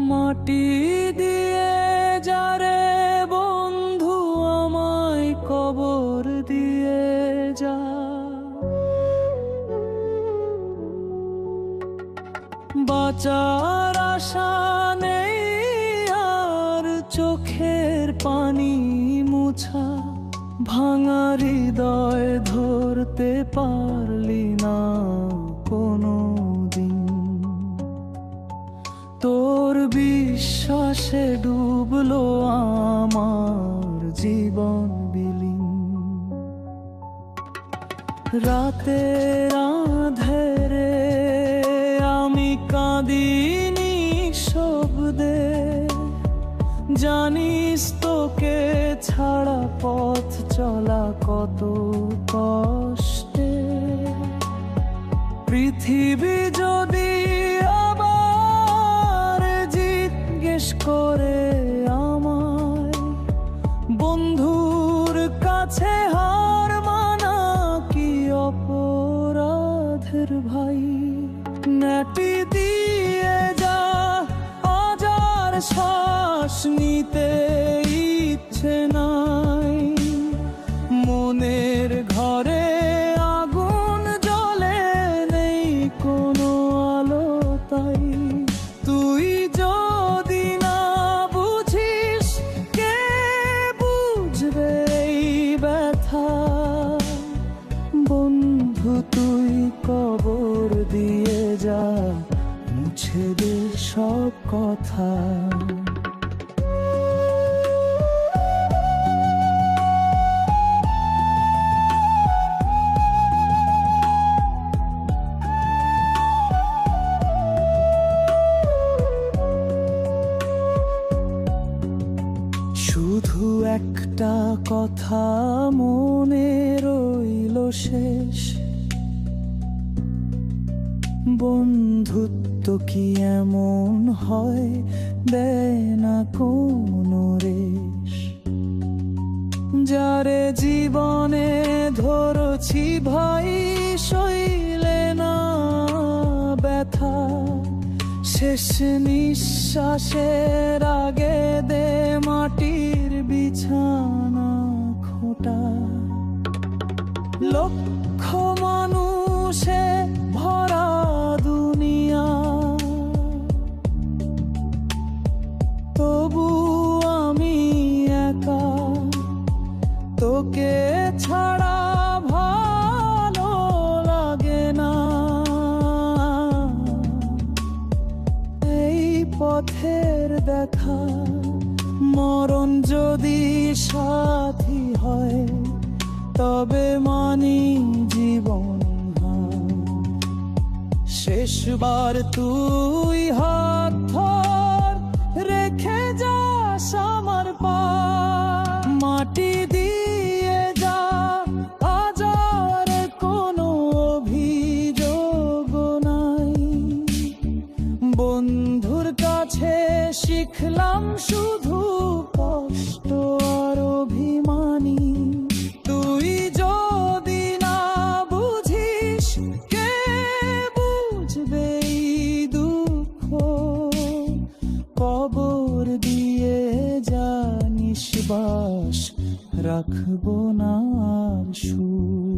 মাটি দিয়ে যারে বন্ধু আমায় কবর দিয়ে যা, বাঁচার আশা নেই আর চোখের পানি মুছা, ভাঙা হৃদয় ধরতে পারলি না কোনো দিন। তোর বিশ্বাসে ডুবলো আমার জীবন বিলীন। রাতের আঁধারে আমি কাঁদিনি শব্দে, জানিস তোকে ছাড়া পথ চলা কত কষ্টে। পৃথিবী যদি আবার জিজ্ঞেস করে আমায়, বন্ধুর কাছে হার মানা কি অপরাধের ভাই? নাটি দিয়ে যা, আজ আর শ্বাস নিতে ইচ্ছে নাই। মনের ঘরে আগুন জ্বলে, নেই কোনো আলো তাই। তুই যদি না বুঝিস কে বুঝবে এই ব্যথা? বন্ধু তুই কবর দিয়ে যা, মুছে দে সব কথা। শুধু একটা কথা মনে রইল শেষ, বন্ধুত্ব কি এমন হয়, দেয় না কোনো রেশ। যারে জীবনে ধরছি ভাই, সইলে না ব্যথা। শেষ নিঃশ্বাসের আগে দে মাটির বিছানা খোঁটা। লক্ষ মানুষে ভরা দুনিয়া, তবু আমি একা। তোকে ছাড়া ভালো লাগে না, এই পথের দেখা। মরণ যদি সাথী হয়, তবে মানি জীবন। শেষবার তুই হাত ধর, রেখে যাস আমার পা। মাটি দিয়ে যা, আজ আর কোনো অভিযোগ নাই। বন্ধুর কাছে শিখলাম শুধু কষ্ট আর অভিমানী। তুই যদি না বুঝিস কে বুঝবে এই দুঃখ? কবর দিয়ে যা, নিঃশ্বাস রাখবো না আর সুর।